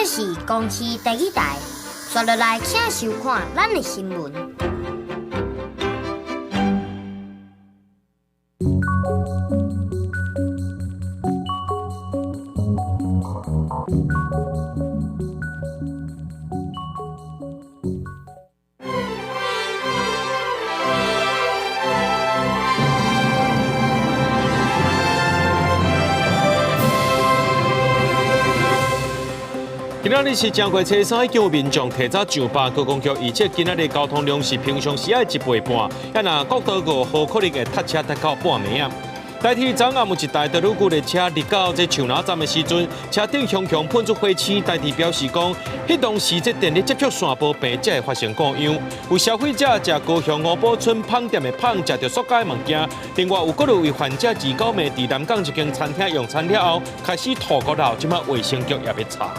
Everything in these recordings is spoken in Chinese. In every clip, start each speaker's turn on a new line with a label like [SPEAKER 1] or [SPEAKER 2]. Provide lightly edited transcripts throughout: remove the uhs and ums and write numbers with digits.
[SPEAKER 1] 这是公视第一台，刷落来请收看咱的新闻。
[SPEAKER 2] 今仔日是正月初三，已经有民众提早上班，高公局而且今仔日交通量是平常时的1倍半，也那国道5号可能会塞车塞到半暝啊。台铁昨暗有一台德鲁古列车入到这树林站的时阵，车顶熊熊喷出火星，台铁表示讲，迄当时这电力接触线无平，才会发生故障。有消费者食高雄五宝村胖店的胖，食到塑胶的物件。另外有个位患者29暝伫南港一间餐厅用餐了后，开始吐骨头，即马卫生局也要查。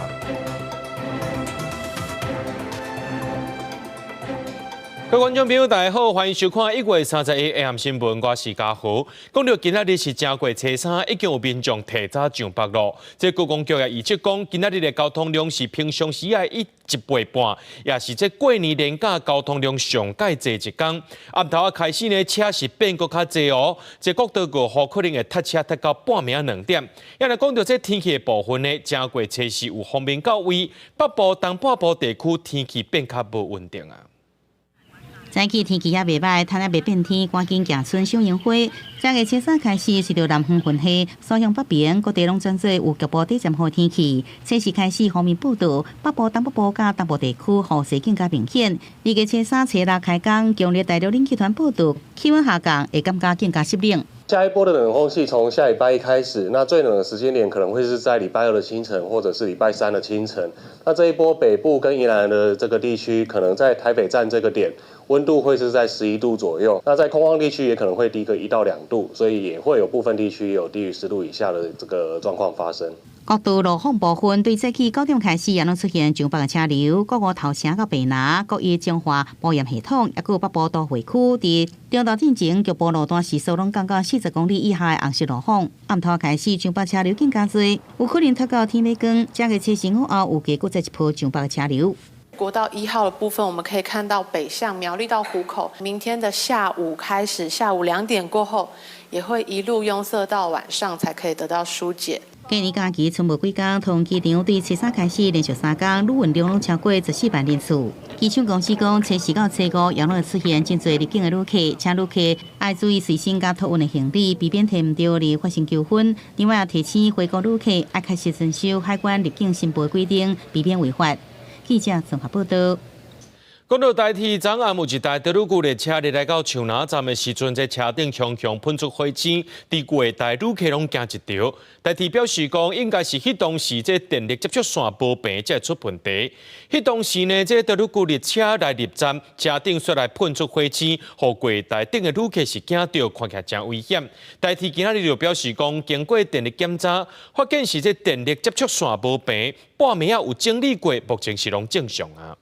[SPEAKER 2] 各位观众朋友，大家好，欢迎收看1月31日 AM 新闻，我是嘉豪。讲到今仔日是正月初三，已经有民众提早上班咯。这高公局也预测讲，今仔日的交通量是平常时的1倍半，也是这过年连假交通量上介济一天。暗头开始呢，车是变搁较济哦。这国道5号可能会塞车塞到半暝2点。也来讲到这天气的部分呢，正月初四有方面到位，北部、东半部地区天气变较无稳定啊。
[SPEAKER 3] 早起天气也袂歹，太阳袂变天，赶紧行春赏樱花。正月初三开始，随着南风混合，所向北边各地拢转做有局部短暂好天气。初时开始，方面报道，北部、东北部甲东部地区雨势更加明显。2月初三、初六开工，强烈大陆冷气团报道，气温下降，会感觉更加湿冷。
[SPEAKER 4] 下一波的冷空气从下礼拜一开始，那最冷的时间点可能会是在礼拜2的清晨，或者是礼拜3的清晨。那这一波北部跟宜兰的这个地区，可能在台北站这个点，温度会是在11度左右。那在空旷地区也可能会低个1到2度，所以也会有部分地区有低于10度以下的这个状况发生。
[SPEAKER 3] 国道路况部分，对早起9点开始，也拢出现上北的车流，国5头城到北南，国1彰化保养系统，也有北部都会区伫中道进前局部路段时速拢降到40公里以下的红色路况。暗头开始上北车流更加多，有可能拖到天要光。正月初四后有加搁再一波上北的车流。
[SPEAKER 5] 国道1号的部分，我们可以看到北向苗栗到湖口，明天的下午开始，下午2点过后，也会一路拥塞到晚上才可以得到疏解。
[SPEAKER 3] 今年假期剩无几天，通机场对初三开始连续3天，旅运量拢超过14万人次。机场公司讲，初4到初5也拢会出现真侪入境的旅客，请旅客爱注意随身甲托运的行李，避免摕唔到而发生纠纷。另外也提醒回国旅客爱开始遵守海关入境申报规定，避免违法。记者综合报道。
[SPEAKER 2] 讲到台铁昨暗有一台德鲁古列车入来到树林站的时阵，这车顶熊熊喷出火星，伫柜台旅客拢惊一跳。台铁表示讲，应该是迄当时这电力接触线无平，才会出问题。迄当时呢，这德鲁古列车来入站，车顶出来喷出火星，互柜台顶的旅客是惊到，看起来真危险。台铁今仔日就表示讲，经过电力检查，发现是这电力接触线无平，半暝有整理过，目前是拢正常啊。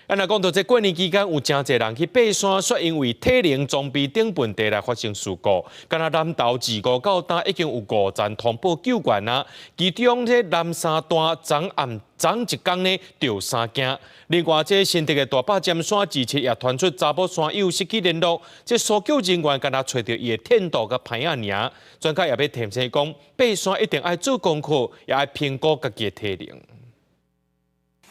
[SPEAKER 2] 讲到这过年期间，有真侪人去爬山，却因为体能装备等问题来发生事故。敢若南投自5到今已经有5站通报救援啊，其中这南山段昨一天呢就3件。另外，这新竹的大坝尖山27也传出查某山友失去联络，这搜救人员敢若找到伊的天道甲牌仔尔。专家也要提醒讲，爬山一定要做功课，也要评估家己的体能。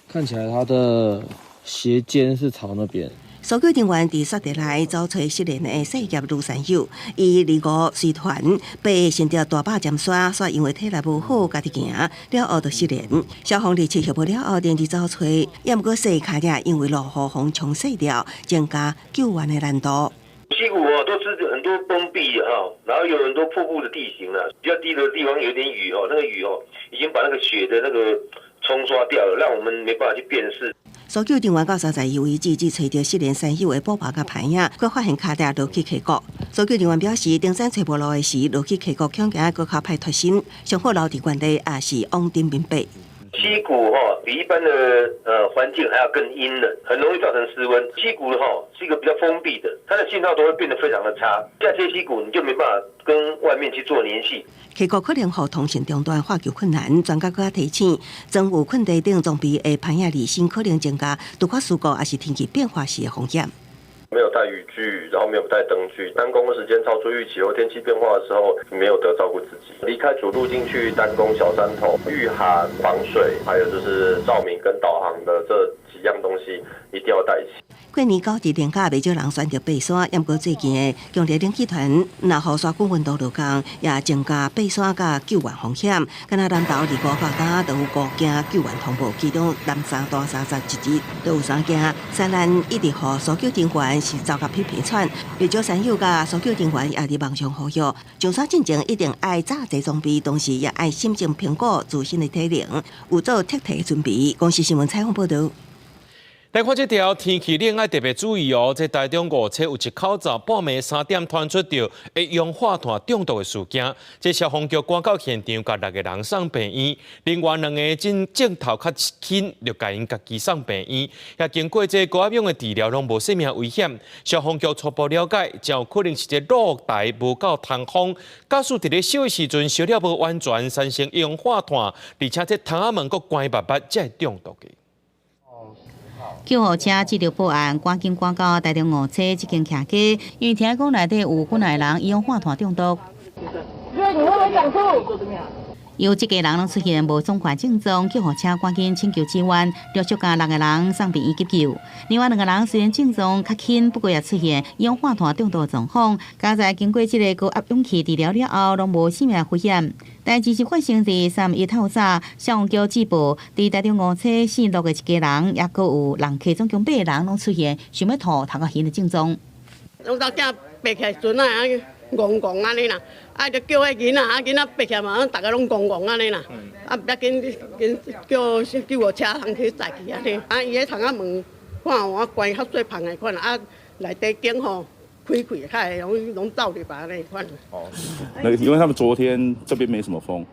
[SPEAKER 6] 看起来他的斜肩是朝那边。
[SPEAKER 7] 搜救人员伫雪地内找找失联的细叶女山友，伊25随团爬新竹大坝尖山，却因为体力无好，家己行了后就失联。消防立即协报了后，连日找找，也毋过细卡尔因为落雨风冲洗掉，增加救援的难度。
[SPEAKER 8] 溪谷都是很多崩壁然后有很多瀑布的地形比较低的地方有点雨那个雨已经把那个雪的那个冲刷掉了，让我们没办法去辨识。
[SPEAKER 7] 搜救人员到3十位置只找到失联山友的布牌甲牌仔，却发现脚底落去溪谷。搜救人员表示，登山找无路的时，落去溪谷恐惊搁较歹脱身，上好留伫原地，也是往顶面爬。
[SPEAKER 8] 溪谷比一般的环境还要更阴冷，很容易造成失温。溪谷是一个比较封闭的，它的信号都会变得非常的差。下切溪谷你就没办法跟外面去做联系。
[SPEAKER 7] 溪谷可能互通讯中断化球困难，专家搁提醒，装有困地顶装备的攀野离心可能增加突发事故，也是天气变化时的风险。
[SPEAKER 9] 没有带雨具，然后没有带灯具，单攻的时间超出预期或天气变化的时候，没有得照顾自己。离开主路进去单攻小山头，御寒、防水，还有就是照明跟导航的这几样东西一定要带齐。
[SPEAKER 7] 过年高低连假，未少人选择爬山，不过最近的强烈冷气团，若雨刷滚温度落降，也增加爬山甲救援风险。敢若南投2个发单，就有5件救援通报，其中南沙、大沙、1支都有3件。山南一直互搜救人员是遭甲皮喘，未少山友甲搜救人员也伫网上呼吁，上山进前一定爱扎齐装备，同时也爱心情评估自身的体能，有做彻底准备。公视新闻采访报道。
[SPEAKER 2] 来看这条天气冷，爱特别注意哦。在台中5车有一口罩半暝3点传出到一氧化碳中毒的事件，这消防局赶到现场，甲6个人送病院，另外2个镜头较轻，就甲因家己送病院。也经过这高压氧的治疗，拢无生命危险。消防局初步了解，有可能是这露台无够通风，驾驶伫咧烧的时阵烧了无完全，产生一氧化碳，而且这窗仔门佫关密密，才会中毒的。
[SPEAKER 3] 救护车接到报案，赶紧赶到台中5车这间徛街，因为听讲内底有几个人一氧化碳中毒。有1个人拢出现无爽快症状，救护车赶紧请求支援，陆续将6个人送病院急救。另外2个人虽然症状较轻，不过也出现一氧化碳中毒状况。刚才经过这个高压氧气治疗了后，拢无生命危险。代志是发生伫3月1号早，消防局接报，伫台中5车死6个1家人，也阁有人客总共8个人拢出现想要吐、头壳晕的症状。
[SPEAKER 10] 拢到囝爬起来阵啊，戆戆安尼啦，就叫迄囡仔，囡仔爬起来嘛，大家拢戆戆安尼啦，不要紧叫救护车通去载去安尼。伊迄窗仔门看我关较细芳的款，内底间开较会拢走入来那款。
[SPEAKER 11] 因为他们昨天这边没什么风，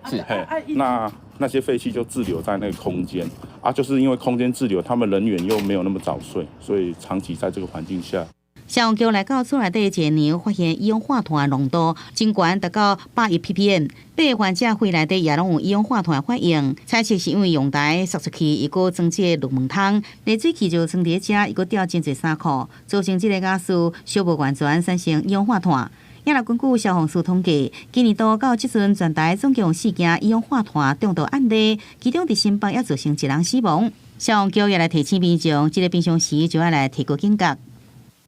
[SPEAKER 11] 那些废气就滞留在那个空间就是因为空间滞留，他们人员又没有那么早睡，所以长期在这个环境下。
[SPEAKER 3] 消防局来到厝内底一个牛，发现一氧化碳浓度真悬，达到81 ppm。8个患者肺内底也拢有一氧化碳反应，猜测是因为阳台缩出去，伊个装这个滤门桶，热水器就装伫遮，伊个掉真侪衫裤，造成这个假使烧无完全产生一氧化碳。也若根据消防署统计，今年度到即阵全台总共4件一氧化碳中毒案例，其中伫新北也造成1人死亡。消防局也来提醒民众，这个平常时就要来提高警觉。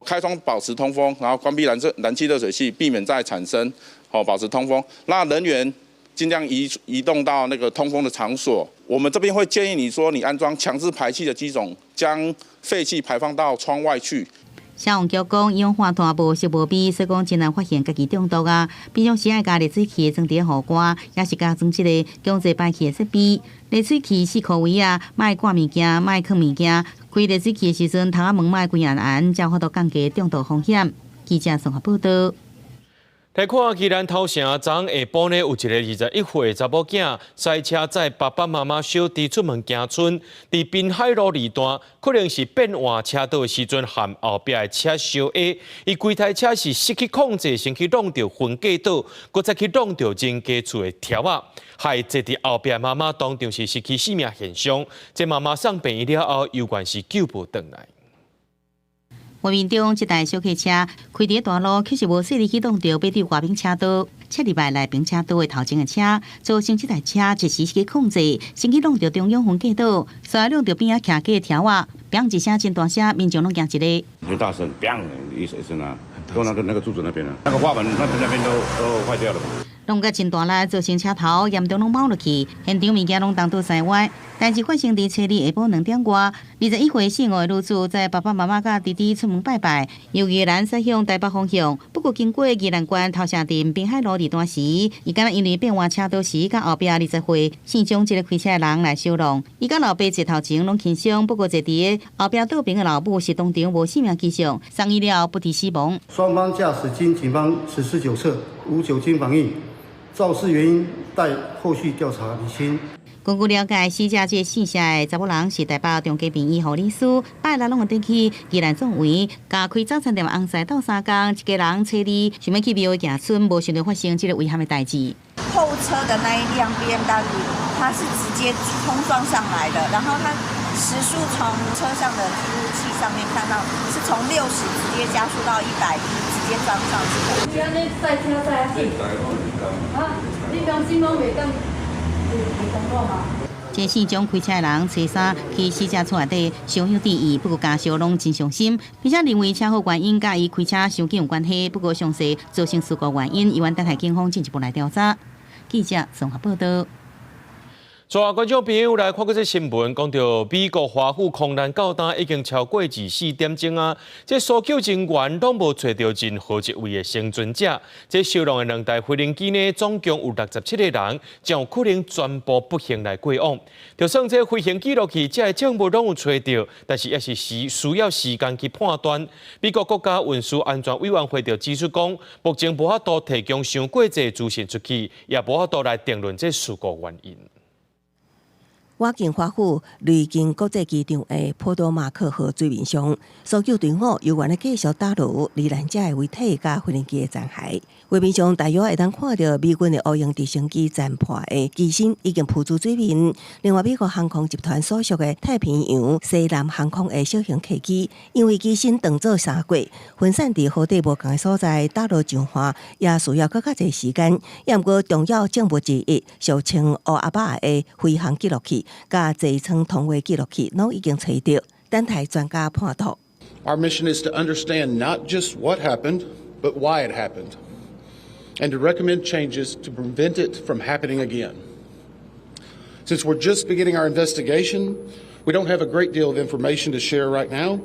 [SPEAKER 11] 开窗保持通风，然后关闭燃气热水器，避免再产生，保持通风。那人员尽量移动到那个通风的场所。我们这边会建议你说，你安装强制排气的机种，将废气排放到窗外去。
[SPEAKER 3] 消防局讲，一氧化碳无色无味，所以讲真难发现家己中毒啊。平常时爱加热水器装伫护肝，也是加装这个强制排气的设备。热水器4颗位莫挂物件，莫放物件。开热水器的时阵，窗仔门莫关严，才有法度降低中毒风险。记者综合报道。
[SPEAKER 2] 来看宜兰头城昨下晡呢，有一个21岁查某囝塞车载爸爸妈妈小弟出门行村，伫滨海路2段，可能是变换车道的时阵，和后壁的车相压，伊规台车是失去控制，先去撞到分隔岛，搁再去撞到人家厝的条仔，害坐伫后壁妈妈当场是失去性命现象。这妈妈送病院了后，有关是救不回来。画面中，一台小客车开伫大路，却是无细力启动着，爬伫外边车道，切入来内边车道的头前的车，造成这台车一时失去控制，先去弄到中央分隔岛，随后弄到边仔徛过条仔，砰一声真大声，民众拢惊一个。很大声，砰一声啊！到那个柱子那边了，那个花盆那边都坏掉了。弄个真大力，造成车头严重拢猫落去，现场物件拢当倒塞歪。但是发生伫初二下晡2点外，21岁姓吴的女子在爸爸妈妈甲弟弟出门拜拜，由宜兰驶向台北方向。不过经过宜兰县头城镇滨海路2段时，伊敢若因为变换车道时，甲后壁20岁姓张这个开车的人来相撞，伊甲老爸坐头前拢轻伤，不过坐伫后壁倒边的老母是当场无性命迹象，送医了不治死亡。
[SPEAKER 12] 双方驾驶经警方实施酒测，无酒精反应。肇事原因待后续调查厘清。
[SPEAKER 3] 根据了解，死者这4下的查某人是台北中家病院护理师，拜六拢有登去宜兰总围，加开早餐店红赛斗3工，一家人车里想要去庙行村，无想到发生这个危险的代志。
[SPEAKER 13] 后车的那一辆 BMW， 它是直接冲撞上来的，然后它时速从车上的记录器上面看到是从60直接加速到110，直接撞上去的。你安尼赛车赛啊？啊，你良心拢袂当。
[SPEAKER 3] 这4种开车的人找衫去死者厝内底相向敌意，不过家属拢真伤心，并且认为车祸原因甲伊开车伤紧有关系。不过详细造成事故原因，宜兰台警方进一步来调查。记者综合报道。
[SPEAKER 2] 全国观众朋友来看过这新闻，讲到美国华府空难到单已经超过24点钟啊！这搜救人员拢无找到任何一位的生存者。这收容的2台飞行机呢，总共有67个人，将有可能全部不幸来过往。就算这飞行记录器这证物拢有找到，但是也是需要时间去判断。美国国家运输安全委员会就指出讲，目前无法度提供伤过济资讯出去，也无法度来定论这事故原因。
[SPEAKER 7] 我境华府离境国际机场的波多马克号水面上，搜救队伍由原来继续打捞罹难者的遗体甲飞行机的残骸。画面上大约会当看到美军的乌鹰直升机残破的机身已经浮出水面。另外，美国航空集团所属的太平洋西南航空的小型客机，因为机身当做砂轨，分散伫海底无同的所在，打捞上岸也需要更较侪时间。也毋过重要证物之一，俗称乌阿爸的飞行记录器。甲座舱通话记录器拢已经找到，等待专家判读。
[SPEAKER 14] Our mission is to understand not just what happened, but why it happened, and to recommend changes to prevent it from happening again. Since we're just beginning our investigation, we don't have a great deal of information to share right now.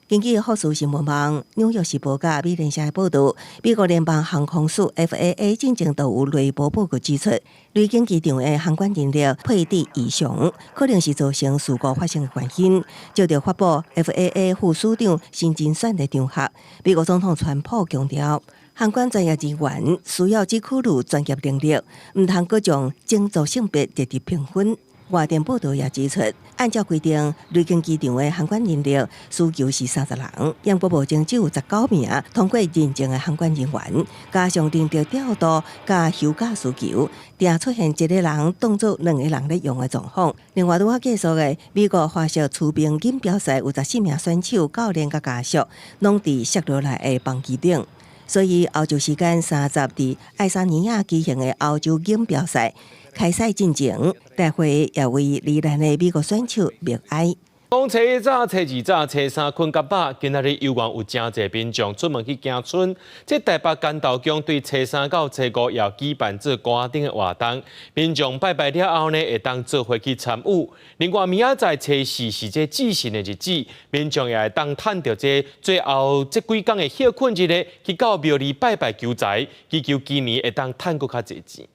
[SPEAKER 14] 根据
[SPEAKER 7] 福斯新闻网、纽约时报甲美联社的报道，美国联邦航空署 FAA 进前就有内部报告指出，离境机场的航管燃料配置异常，可能是造成事故发生的原因。就着发布 FAA 副署长新晋选的场合，美国总统川普强调，航管专业人员需要只考虑专业能力，唔通各将种族性别直直评分。外电报道也指出，按照规定，离境机场的航管人力需求是30人，不过目前只有19名通过认证的航管人员，加上人力调度加休假需求，定出现一个人当作2个人在用的状况。另外，拄啊结束的美国花式出兵锦标赛有14名选手、教练甲家属，拢伫摔落来的房机顶。所以，欧洲时间30日爱沙尼亚举行的欧洲锦标赛开赛进前，大会也为罹难的美国选手默哀。
[SPEAKER 2] 讲初一早、初二早、初三困甲饱，今仔日犹原有真侪民众出门去行村。这台北干道宫对初三到初五要举办做歌灯的活动，民众拜拜了后呢，会当做回去参与。另外，明仔载初四是这祭神的日子，民众也会当趁着这最后这几天的休困日咧，去到庙里拜拜求财，祈求今年会当趁搁较侪钱。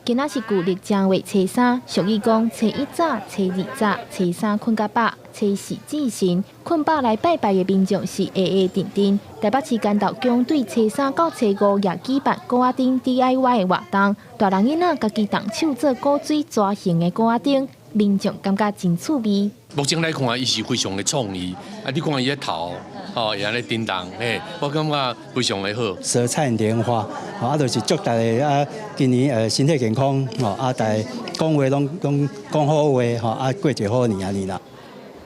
[SPEAKER 15] 今仔是旧历正月初三，俗语讲初一早、初二早、初三困甲饱，初四祭神。困饱来拜拜的民众是A定定。台北市干道宫对初三到初五也举办鼓仔灯 DIY 的活动，大人囡仔家己动手做古水蛇形的鼓仔灯，民众感觉真趣味。
[SPEAKER 16] 目前来看，伊是非常的创意。你看伊个头，也安尼叮当，我感觉非常的好。
[SPEAKER 17] 色彩莲花，就是祝大家今年身体健康，大家讲话拢讲好话，过一个好年安尼啦。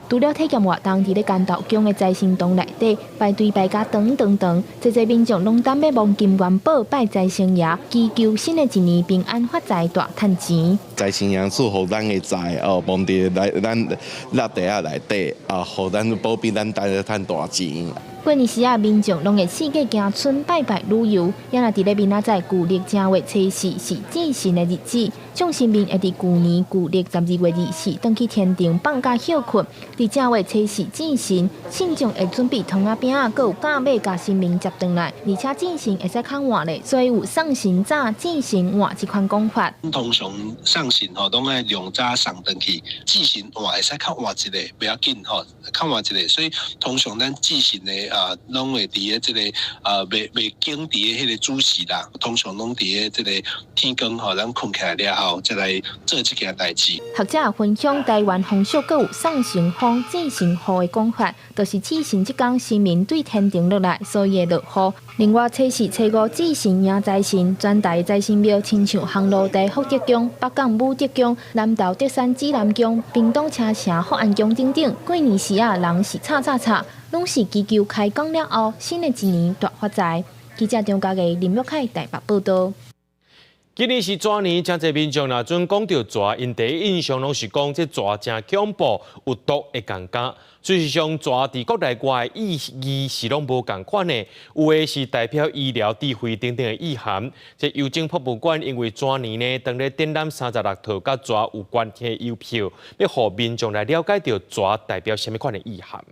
[SPEAKER 15] 除了体验活动，伫咧干道宫的财神堂内底排队排甲长，侪民众拢等要望金元宝拜财神爷，祈求新的一年平安发财、大赚钱。
[SPEAKER 18] 财神爷赐予咱的财望伫咱落地下内底互咱保庇咱大家赚大钱。
[SPEAKER 15] 过年时民众拢会四界行村拜拜旅游，也若伫咧明仔载旧历正月初四是祭神的日子，众市民会伫旧年旧历12月24登去天庭放假休困。伫正月初四祭神，信众会准备糖仔饼啊，佮有假马甲神明接转来，而且祭神会使看换咧，所以有送神早、祭神晚这款讲法。
[SPEAKER 19] 通常送神拢爱量早送登去，祭神晚会使较晚一个，不要紧较晚一个，所以通常咱祭神的拢会伫即个未经伫迄个主时啦，通常拢伫即个天光咱困起来了后，再来做即件代志。
[SPEAKER 15] 学者分享台湾风俗阁有送神风、祭神雨的讲法，就是祭神即天神明对天庭落来，所以的落雨。另外，初四、初五祭神迎财神，全台财神庙亲像航路地福德宫、北港武德宫、南投德山指南宫、屏东车城福安宫等等。过年时人是吵，拢是祈求开工了后，新的一年大发财。记者张家嘅林玉凯台北报道。
[SPEAKER 2] 今年是蛇年，真侪民众若准讲到蛇，因第一印象拢是讲这蛇真恐怖、有毒的感觉。事实上，蛇伫国内外的意义是拢无共款的，有的是代表医疗智慧等等的意涵。这邮政博物馆因为蛇年呢，当咧展览36套甲蛇有关系的邮票，要互民众来了解到蛇代表什么款的意涵。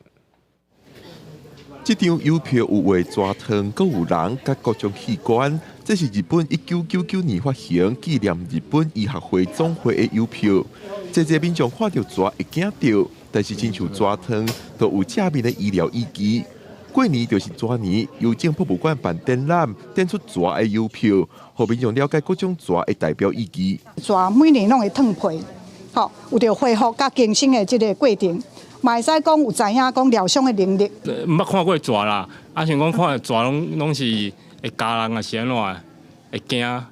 [SPEAKER 20] 这张邮票有画蛇汤，阁有人甲各种器官。这是日本1999年发行纪念日本医学会总会的邮票。这民众看到蛇会惊到，但是亲像蛇汤都有正面的医疗依据。过年就是蛇年，邮政博物馆办展览，展出蛇的邮票，互民众了解各种蛇的代表意义。
[SPEAKER 21] 蛇每年拢会脱皮，好有着恢复甲更新的这个过程。嘛会使讲有知影讲疗伤的能力。
[SPEAKER 22] 毋捌看过蛇啦，想讲看蛇拢是会咬人啊，是安怎会惊？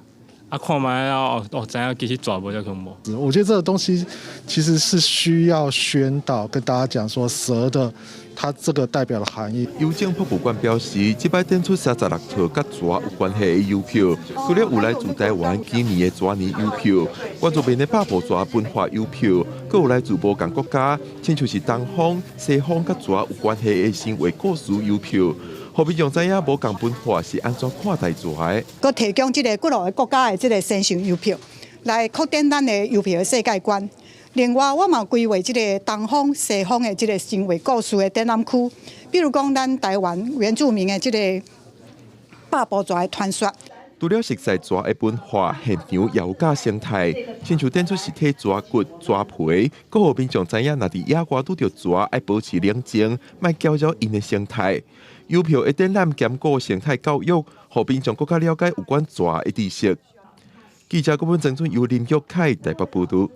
[SPEAKER 22] 看卖了知影其实蛇无遮恐怖。
[SPEAKER 23] 我觉得这个东西其实是需要宣导，跟大家讲说蛇的它这个代表的含义。
[SPEAKER 20] 邮政博物馆表示，这摆展出36套甲蛇有关系的邮票，除了有来自台湾今年的蛇年邮票，原住民的百步蛇文化邮票，更有来自无同国家，亲像是东方、西方甲蛇有关系的神话故事邮票。互民众知影无共文化是安怎看待蛇的。
[SPEAKER 21] 佮提供这个各路的国家的这个神圣邮票，来扩展咱的邮票的世界观。另外，我嘛规划这个东方、西方的这个神话故事的展览区，比如讲咱台湾原住民的这个百步蛇的传说。
[SPEAKER 20] 除了熟悉蛇的文化，现场也有教生态，亲像展出实体蛇骨、蛇皮，佮互民众知影，若伫野外拄着蛇，爱保持冷静，莫搅扰因的生态。邮票的展览兼顾生态教育，互民众更加了解有关蛇的知识。记者郭文正由林玉凯台北报道。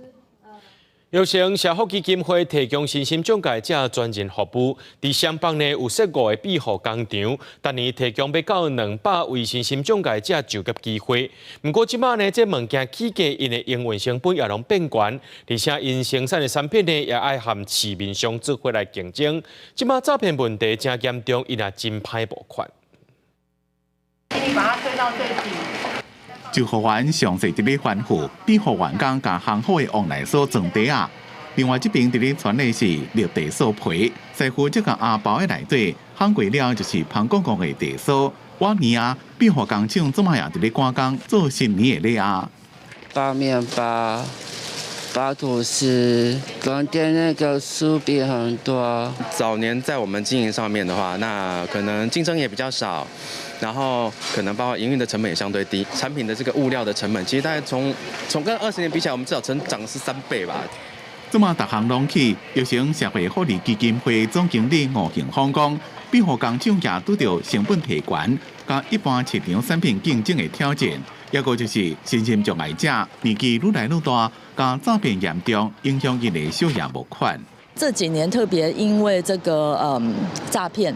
[SPEAKER 2] 药成社福基金会提供身心障碍者专人服务，伫双方呢有15个庇护工场，但年提供要到200位身心障碍者就业机会。不过即马呢，这物件起价因的营运成本也拢变悬，而且因生产的产品呢也爱和市面上做伙来竞争。即马诈骗问题真严重，伊也真歹募款。
[SPEAKER 24] 你把它推到最底。
[SPEAKER 25] 救护员详细伫咧反复，庇护员工甲行好的往来所装地啊。另外，这边伫咧传的是绿地所皮，师傅这个阿包的内底烘过了就是胖公公的地所。往年啊，庇护工厂怎么也伫咧赶工做新年的礼啊。
[SPEAKER 26] 包面包、包吐司，中间那个酥饼很多。
[SPEAKER 27] 早年在我们经营上面的话，那可能竞争也比较少。然后可能包括营运的成本也相对低，产品的这个物料的成本，其实大概从跟20年比起来，我们至少涨了3倍吧。
[SPEAKER 25] 这么逐项拢起，药成社会福利基金会总经理吴庆芳讲，庇护工厂也拄到成本提悬，甲一般市场产品竞争的挑战。还有就是身心障碍者年纪愈来愈大，甲诈骗严重，影响因的收入募款。
[SPEAKER 28] 这几年特别因为这个诈骗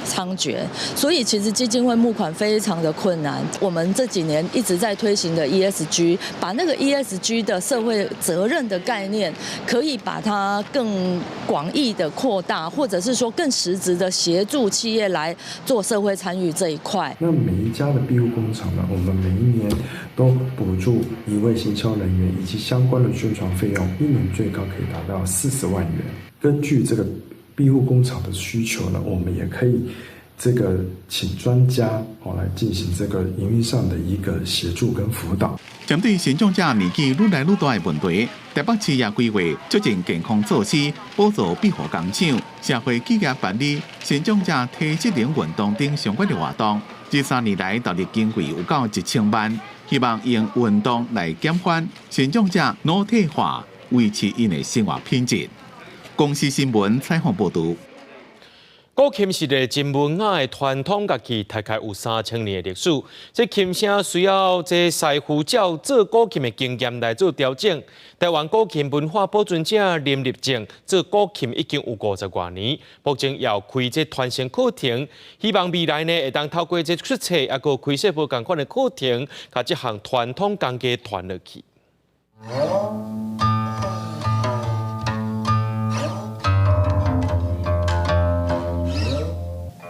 [SPEAKER 28] 猖獗，所以其实基金会募款非常的困难。我们这几年一直在推行的 ESG， 把那个 ESG 的社会责任的概念，可以把它更广义的扩大，或者是说更实质的协助企业来做社会参与这一块。
[SPEAKER 29] 那每一家的庇护工厂呢，我们每一年都补助1位行销人员以及相关的宣传费用，1年最高可以达到40万元。根据这个庇护工厂的需求呢，我们也可以请专家来进行这个营运上的一个协助跟辅导。
[SPEAKER 25] 针对身障者年纪愈来愈大的问题，台北市也规划促进健康措施，补助庇护工厂、社会企业办理身障者体适能运动等相关的活动。这3年来投入经费有到1000万，希望用运动来减缓身障者脑退化，维持因的生活品质。公司新闻采访报道。
[SPEAKER 2] 古琴是个真文雅的传统乐器，大概有3000年的历史。这琴声需要这师傅照做古琴的经验来做调整。台湾古琴文化保存者林立正做古琴已经有50多年，目前要开这传承课程，希望未来呢会当透过这出册，也个开设无同款的课程，把这项传统工艺传落去。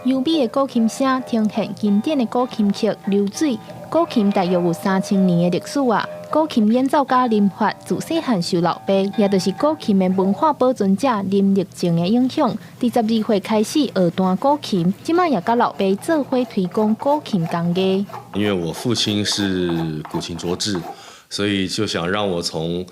[SPEAKER 15] 优美的古琴声，呈现经典的古琴曲《流水》。古琴大约有3000年的历史啊！古琴演奏家林发自细汉受老爸，也就是古琴的文化保存者林立正的影响。在12岁开始学弹古琴，今麦也跟老爸做伙推广古琴工艺。
[SPEAKER 1] 因为我父亲是古琴卓志，所以就想让我从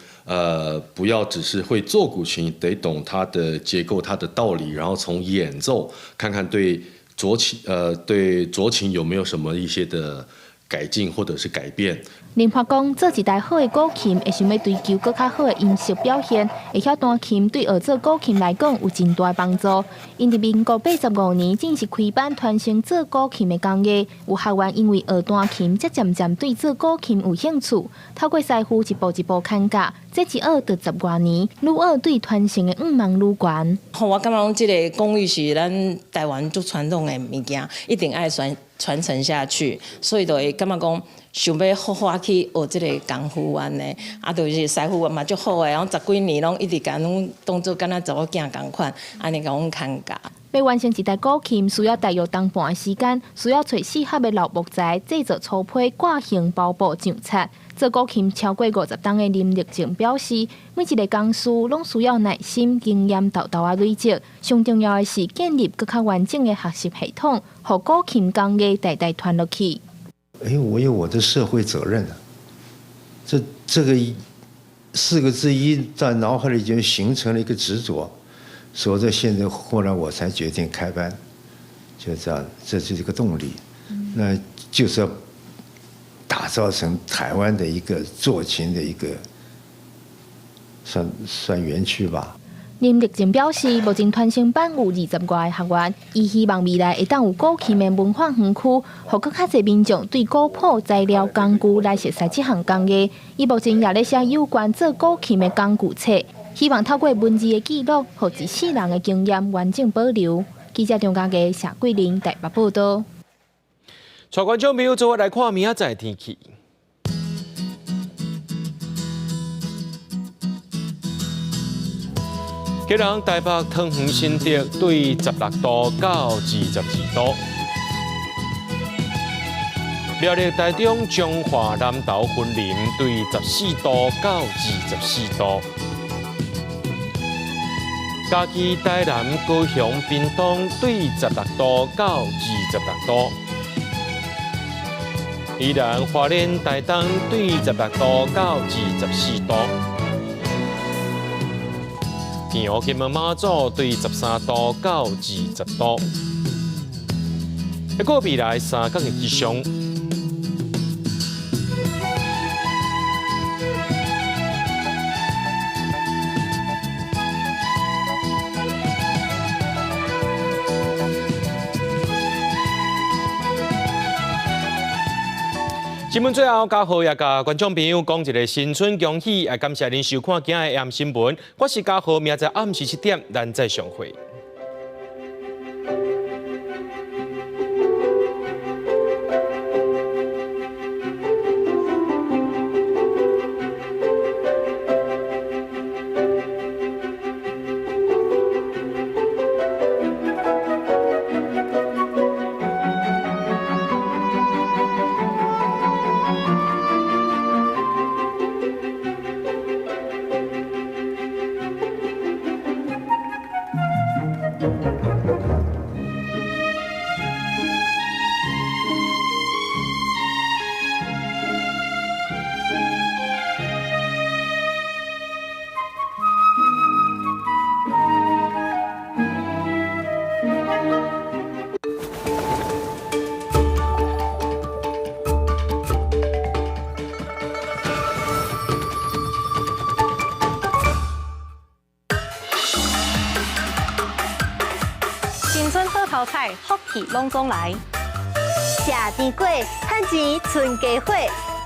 [SPEAKER 1] 不要只是会做古琴，得懂它的结构、它的道理，然后从演奏看看对酌情有没有什么一些的改进或者是改变。
[SPEAKER 15] 林发讲，做一台好的古琴，会想要追求更较好的音色表现，会晓弹琴对学做古琴来讲有真大帮助。因伫民国85年正是开班传承做古琴的工艺，有学员因为学弹琴，才渐渐对做古琴有兴趣。透过师傅一步一步看教，这一学就10多年，愈学对传承的欲望愈悬。
[SPEAKER 4] 我感觉这个工艺是咱台湾最传统的物件，一定爱传承下去，所以就会感觉讲。想要好好去学这个功夫安尼，就是师傅嘛足好诶，然后10几年拢一直甲拢当做敢若查某囝共款，安尼甲阮看教。
[SPEAKER 15] 要完成一台古琴，需要大约当半的时间，需要找适合的老木材，制作粗坯、挂形、包布、上漆。做古琴超过50档的林立正表示，每一个工序拢需要耐心、经验豆豆啊累积。上重要的是建立更较完整的学习系统，让古琴工艺代代传落去。
[SPEAKER 5] 我有我的社会责任啊！这个4个字在脑海里就形成了一个执着，所以现在后来我才决定开班，就这样，这是一个动力。那就是要打造成台湾的一个做琴的一个算园区吧。
[SPEAKER 15] 林立正表示，目前传承班有20多个学员，伊希望未来会当有古琴的文化园区，让更较侪民众对古朴材料工具来熟悉这项工艺。伊目前也咧写有关做古琴的工具册，希望透过文字的记录，和一世人的经验完整保留。记者张家佳、谢桂玲台北报道。
[SPEAKER 2] 带观众朋友做伙来看明仔载天气。今日台北桃园新竹对16度到22度，苗栗台中彰化南投云林对14度到24度，嘉义台南高雄屏东对16度到26度，宜兰花莲台东对16度到24度。平湖金门马祖对13度到20度，一个未来3天的气象。新闻最后，嘉豪也甲观众朋友讲一个新春恭喜，也感谢您收看今日的AM新闻。我是嘉豪，明仔暗时7点，咱再相会。
[SPEAKER 3] 好彩，福气拢总来。
[SPEAKER 6] 吃甜粿，趁钱存家伙。